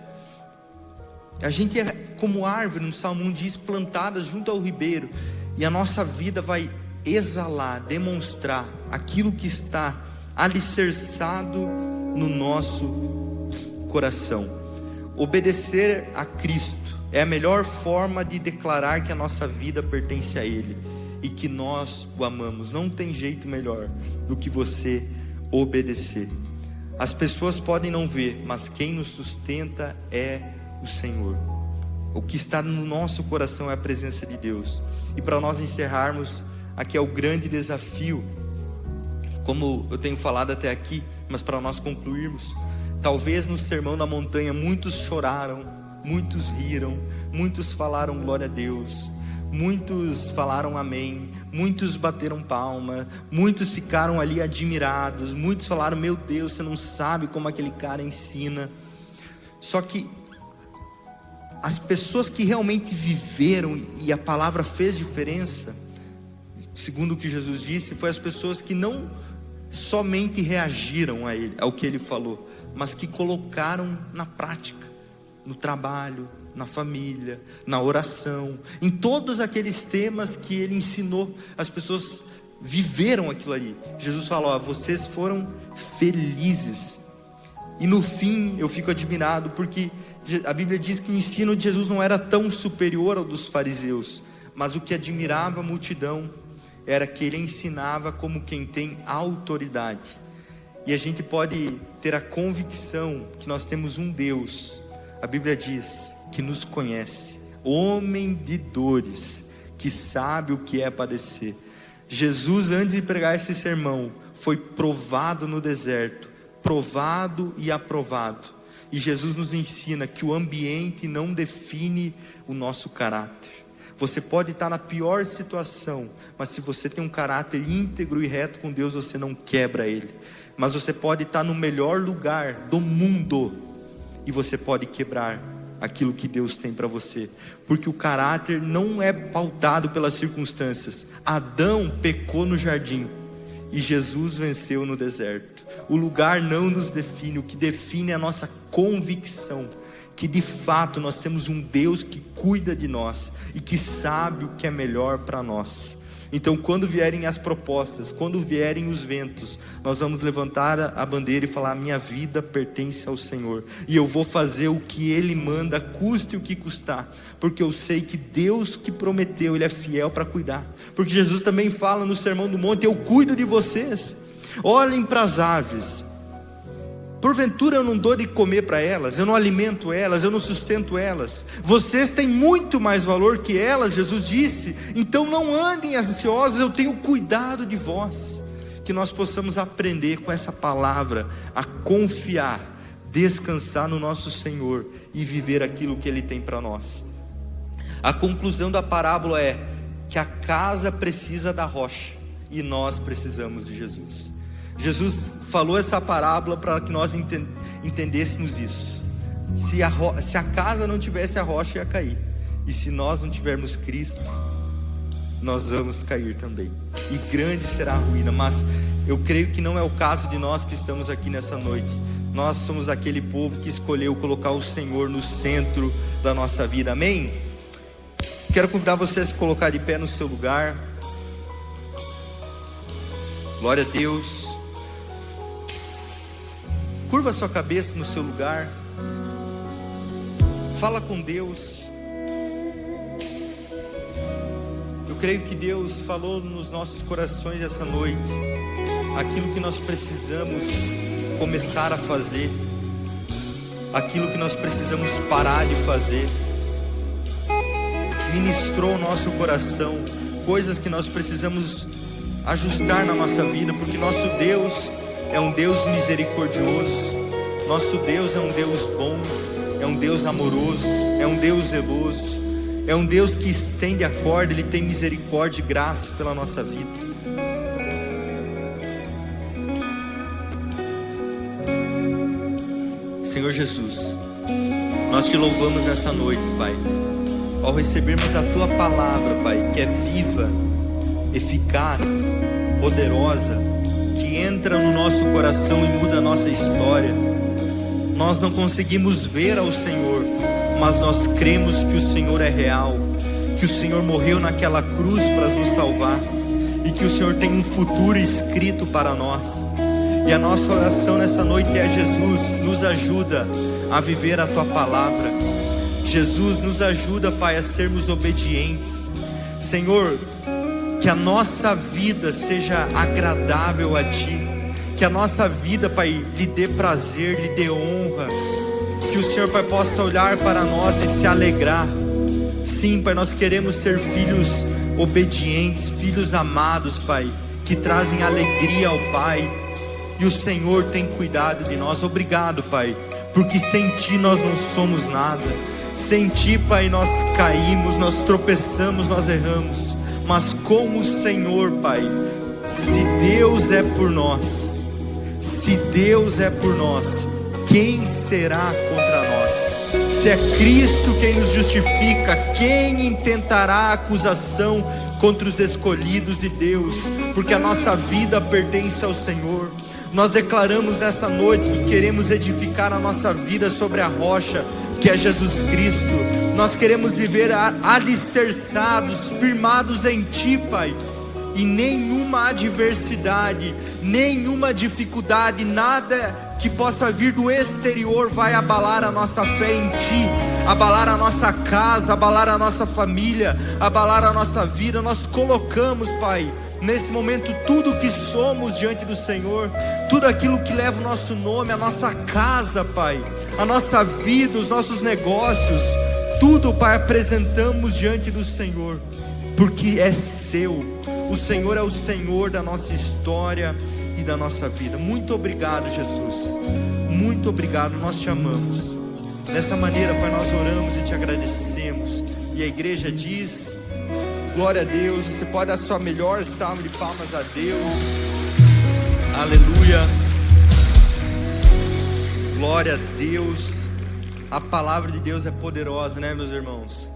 A gente é como árvore, no Salmo 1 diz, plantadas junto ao ribeiro. E a nossa vida vai exalar, demonstrar aquilo que está alicerçado no nosso coração. Obedecer a Cristo é a melhor forma de declarar que a nossa vida pertence a Ele e que nós o amamos. Não tem jeito melhor do que você obedecer. As pessoas podem não ver, mas quem nos sustenta é o Senhor. O que está no nosso coração é a presença de Deus. E para nós encerrarmos, aqui é o grande desafio, como eu tenho falado até aqui, mas para nós concluirmos, talvez no Sermão da Montanha muitos choraram, muitos riram, muitos falaram glória a Deus, muitos falaram amém, muitos bateram palma, muitos ficaram ali admirados, muitos falaram, meu Deus, você não sabe como aquele cara ensina. Só que as pessoas que realmente viveram e a palavra fez diferença, segundo o que Jesus disse, foi as pessoas que não somente reagiram a Ele, ao que Ele falou, mas que colocaram na prática, no trabalho, na família, na oração, em todos aqueles temas que Ele ensinou. As pessoas viveram aquilo ali. Jesus falou, vocês foram felizes. E no fim eu fico admirado, porque a Bíblia diz que o ensino de Jesus não era tão superior ao dos fariseus, mas o que admirava a multidão era que Ele ensinava como quem tem autoridade. E a gente pode ter a convicção que nós temos um Deus, a Bíblia diz, que nos conhece, homem de dores, que sabe o que é padecer. Jesus, antes de pregar esse sermão, foi provado no deserto, provado e aprovado. E Jesus nos ensina que o ambiente não define o nosso caráter. Você pode estar na pior situação, mas se você tem um caráter íntegro e reto com Deus, você não quebra ele. Mas você pode estar no melhor lugar do mundo e você pode quebrar aquilo que Deus tem para você, porque o caráter não é pautado pelas circunstâncias. Adão pecou no jardim e Jesus venceu no deserto. O lugar não nos define, o que define é a nossa convicção que de fato nós temos um Deus que cuida de nós e que sabe o que é melhor para nós. Então, quando vierem as propostas, quando vierem os ventos, nós vamos levantar a bandeira e falar: minha vida pertence ao Senhor, e eu vou fazer o que Ele manda, custe o que custar, porque eu sei que Deus que prometeu, Ele é fiel para cuidar. Porque Jesus também fala no Sermão do Monte: eu cuido de vocês. Olhem para as aves. Porventura eu não dou de comer para elas, eu não alimento elas, eu não sustento elas. Vocês têm muito mais valor que elas, Jesus disse. Então não andem ansiosos, eu tenho cuidado de vós. Que nós possamos aprender com essa palavra a confiar, descansar no nosso Senhor e viver aquilo que Ele tem para nós. A conclusão da parábola é que a casa precisa da rocha e nós precisamos de Jesus. Jesus falou essa parábola para que nós entendêssemos isso. Se a casa não tivesse a rocha, ia cair. E se nós não tivermos Cristo, nós vamos cair também. E grande será a ruína. Mas eu creio que não é o caso de nós que estamos aqui nessa noite. Nós somos aquele povo que escolheu colocar o Senhor no centro da nossa vida. Amém? Quero convidar você a se colocar de pé no seu lugar. Glória a Deus. Curva a sua cabeça no seu lugar. Fala com Deus. Eu creio que Deus falou nos nossos corações essa noite aquilo que nós precisamos começar a fazer, aquilo que nós precisamos parar de fazer. Ministrou o nosso coração coisas que nós precisamos ajustar na nossa vida, porque nosso Deus é um Deus misericordioso, nosso Deus é um Deus bom, é um Deus amoroso, é um Deus zeloso, é um Deus que estende a corda, Ele tem misericórdia e graça pela nossa vida. Senhor Jesus, nós te louvamos nessa noite, Pai, ao recebermos a Tua palavra, Pai, que é viva, eficaz, poderosa, que entra no nosso coração e muda a nossa história. Nós não conseguimos ver ao Senhor, mas nós cremos que o Senhor é real, que o Senhor morreu naquela cruz para nos salvar, e que o Senhor tem um futuro escrito para nós. E a nossa oração nessa noite é: Jesus, nos ajuda a viver a Tua palavra. Jesus, nos ajuda, Pai, a sermos obedientes. Senhor, que a nossa vida seja agradável a Ti, que a nossa vida, Pai, lhe dê prazer, lhe dê honra, que o Senhor, Pai, possa olhar para nós e se alegrar. Sim, Pai, nós queremos ser filhos obedientes, filhos amados, Pai, que trazem alegria ao Pai, e o Senhor tem cuidado de nós. Obrigado, Pai, porque sem Ti nós não somos nada. Sem Ti, Pai, nós caímos, nós tropeçamos, nós erramos. Mas com o Senhor, Pai, se Deus é por nós, se Deus é por nós, quem será contra nós? Se é Cristo quem nos justifica, quem intentará acusação contra os escolhidos de Deus? Porque a nossa vida pertence ao Senhor. Nós declaramos nessa noite que queremos edificar a nossa vida sobre a rocha, que é Jesus Cristo. Nós queremos viver alicerçados, firmados em Ti, Pai. E nenhuma adversidade, nenhuma dificuldade, nada que possa vir do exterior vai abalar a nossa fé em Ti, abalar a nossa casa, abalar a nossa família, abalar a nossa vida. Nós colocamos, Pai, nesse momento tudo que somos diante do Senhor, tudo aquilo que leva o nosso nome, a nossa casa, Pai, a nossa vida, os nossos negócios, tudo, Pai, apresentamos diante do Senhor, porque é Seu. O Senhor é o Senhor da nossa história e da nossa vida. Muito obrigado, Jesus, muito obrigado, nós Te amamos. Dessa maneira, Pai, nós oramos e Te agradecemos. E a igreja diz: glória a Deus. Você pode dar sua melhor salva de palmas a Deus. Aleluia. Glória a Deus. A palavra de Deus é poderosa, né, meus irmãos?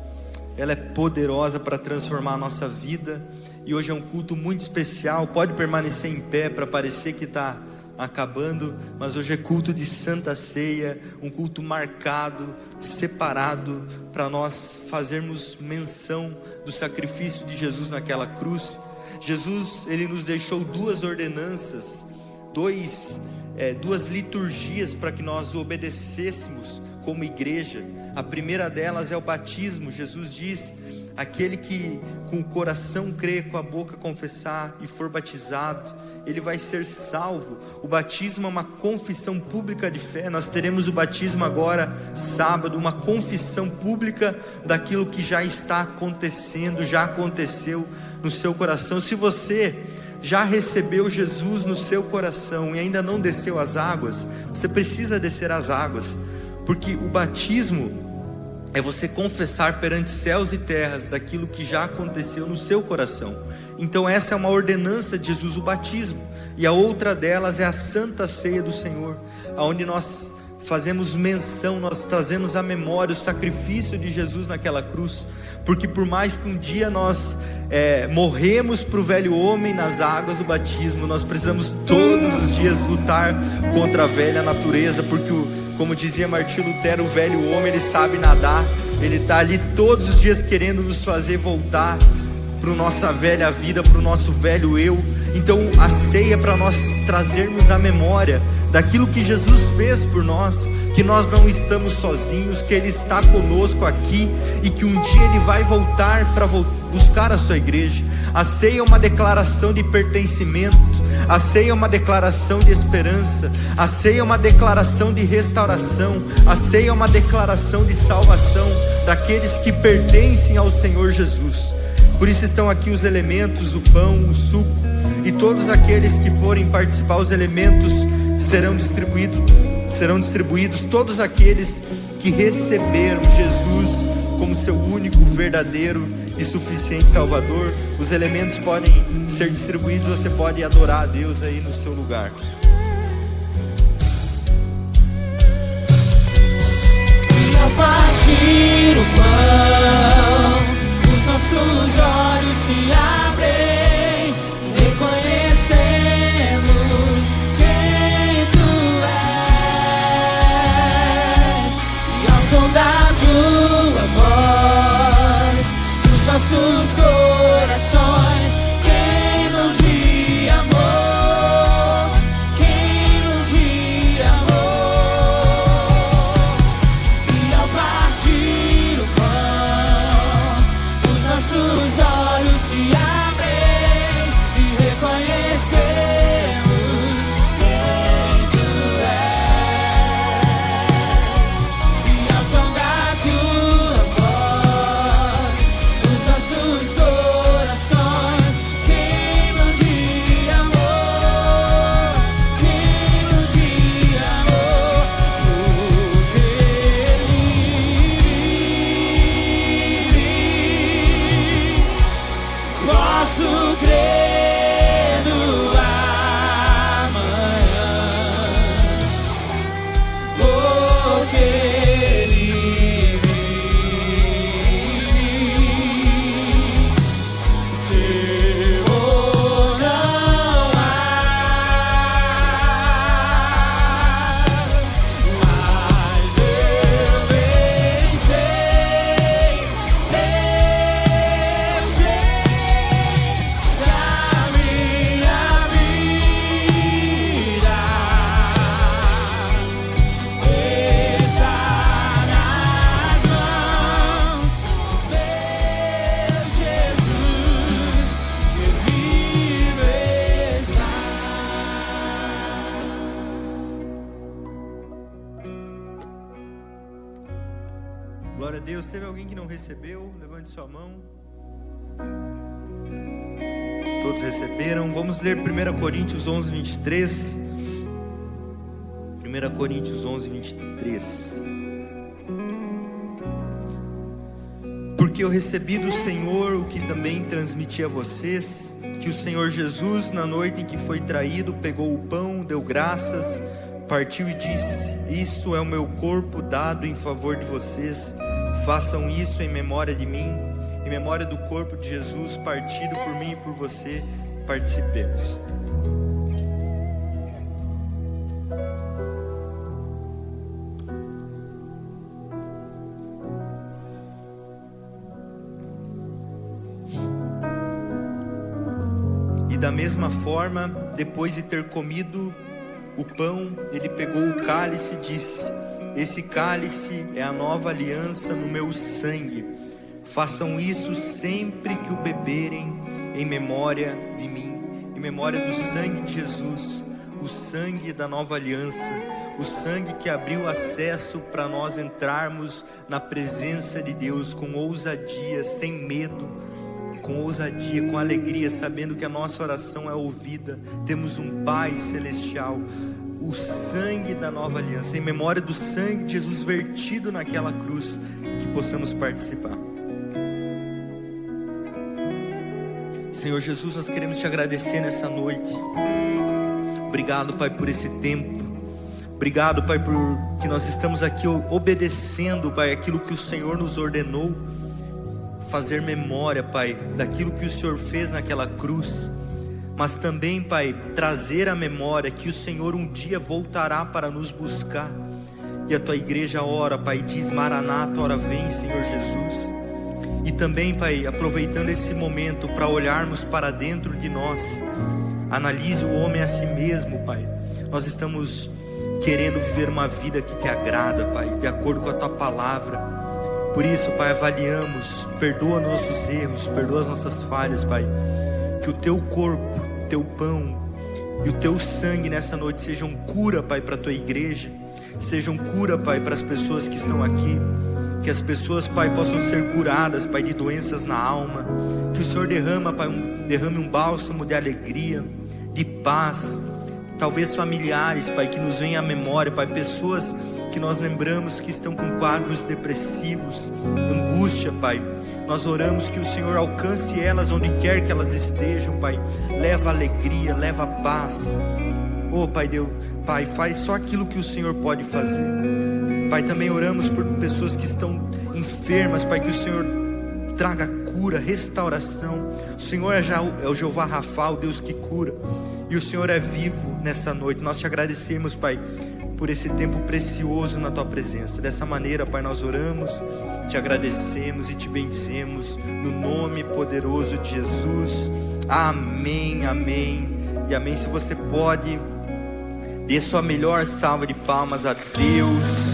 Ela é poderosa para transformar a nossa vida. E hoje é um culto muito especial. Pode permanecer em pé para parecer que está acabando, mas hoje é culto de Santa Ceia, um culto marcado, separado, para nós fazermos menção do sacrifício de Jesus naquela cruz. Jesus, ele nos deixou duas ordenanças, duas liturgias para que nós obedecêssemos como igreja. A primeira delas é o batismo. Jesus diz: aquele que com o coração crê, com a boca confessar e for batizado, ele vai ser salvo. O batismo é uma confissão pública de fé. Nós teremos o batismo agora sábado, uma confissão pública daquilo que já está acontecendo, já aconteceu no seu coração. Se você já recebeu Jesus no seu coração e ainda não desceu as águas, você precisa descer as águas, porque o batismo é você confessar perante céus e terras daquilo que já aconteceu no seu coração. Então essa é uma ordenança de Jesus, o batismo. E a outra delas é a Santa Ceia do Senhor, onde nós fazemos menção, nós trazemos à memória o sacrifício de Jesus naquela cruz. Porque por mais que um dia nós morremos para o velho homem nas águas do batismo, nós precisamos todos os dias lutar contra a velha natureza, porque como dizia Martinho Lutero, o velho homem, ele sabe nadar, ele está ali todos os dias querendo nos fazer voltar para a nossa velha vida, para o nosso velho eu. Então a ceia é para nós trazermos a memória daquilo que Jesus fez por nós, que nós não estamos sozinhos, que Ele está conosco aqui e que um dia Ele vai voltar para buscar a sua igreja. A ceia é uma declaração de pertencimento, a ceia é uma declaração de esperança, a ceia é uma declaração de restauração, a ceia é uma declaração de salvação daqueles que pertencem ao Senhor Jesus. Por isso estão aqui os elementos, o pão, o suco, e todos aqueles que forem participar, os elementos serão distribuídos, todos aqueles que receberam Jesus como seu único, verdadeiro e suficiente Salvador. Os elementos podem ser distribuídos, você pode adorar a Deus aí no seu lugar. E ao partir o pão, os nossos olhos se abrem, reconhecemos quem Tu és. E ao som da Tua voz, os nossos corações queimam de amor, queimam de amor. E ao partir o pão, os nossos olhos se abrem e reconhecemos quem Tu és. E ao som da Tua voz, os nossos corações queimam de amor, queimam de amor, porque livre posso crer no amanhã, porque livre terror não há, mas eu vencei, da minha vida está nas mãos do meu Jesus, que vive está. Glória a Deus. Teve alguém que não recebeu? Levante sua mão. Todos receberam. Vamos ler 1 Coríntios 11, 23. 1 Coríntios 11, 23. Porque eu recebi do Senhor o que também transmiti a vocês, que o Senhor Jesus, na noite em que foi traído, pegou o pão, deu graças, partiu e disse: isso é o meu corpo dado em favor de vocês, façam isso em memória de mim. Em memória do corpo de Jesus partido por mim e por você, participemos. da mesma forma, depois de ter comido o pão, ele pegou o cálice e disse: esse cálice é a nova aliança no meu sangue. Façam isso sempre que o beberem, em memória de mim, em memória do sangue de Jesus, o sangue da nova aliança, o sangue que abriu acesso para nós entrarmos na presença de Deus com ousadia, sem medo, com ousadia, com alegria, sabendo que a nossa oração é ouvida. Temos um Pai celestial, o sangue da nova aliança, em memória do sangue de Jesus vertido naquela cruz, que possamos participar. Senhor Jesus, nós queremos te agradecer nessa noite. Obrigado, Pai, por esse tempo. Obrigado, Pai, por que nós estamos aqui obedecendo, Pai, aquilo que o Senhor nos ordenou. Fazer memória, Pai, daquilo que o Senhor fez naquela cruz. Mas também, Pai, trazer à memória que o Senhor um dia voltará para nos buscar. E a tua igreja ora, Pai, diz: Maranata, ora vem, Senhor Jesus. E também, Pai, aproveitando esse momento para olharmos para dentro de nós. Analise o homem a si mesmo, Pai. Nós estamos querendo viver uma vida que te agrada, Pai, de acordo com a tua palavra. Por isso, Pai, avaliamos, perdoa nossos erros, perdoa as nossas falhas, Pai. Que o teu corpo, o teu pão e o teu sangue nessa noite sejam cura, Pai, para a tua igreja. Sejam cura, Pai, para as pessoas que estão aqui. Que as pessoas, Pai, possam ser curadas, Pai, de doenças na alma. Que o Senhor derrame um bálsamo de alegria, de paz. Talvez familiares, Pai, que nos venham à memória, Pai, pessoas que nós lembramos que estão com quadros depressivos, angústia, Pai. Nós oramos que o Senhor alcance elas onde quer que elas estejam, Pai. Leva alegria, leva paz. Oh, Pai Deus, Pai, faz só aquilo que o Senhor pode fazer. Pai, também oramos por pessoas que estão enfermas, Pai, que o Senhor traga cura, restauração. O Senhor é o Jeová Rafa, o Deus que cura. E o Senhor é vivo nessa noite. Nós te agradecemos, Pai, por esse tempo precioso na tua presença. Dessa maneira, Pai, nós oramos, te agradecemos e te bendizemos no nome poderoso de Jesus. Amém, amém e amém. Se você pode, dê sua melhor salva de palmas a Deus.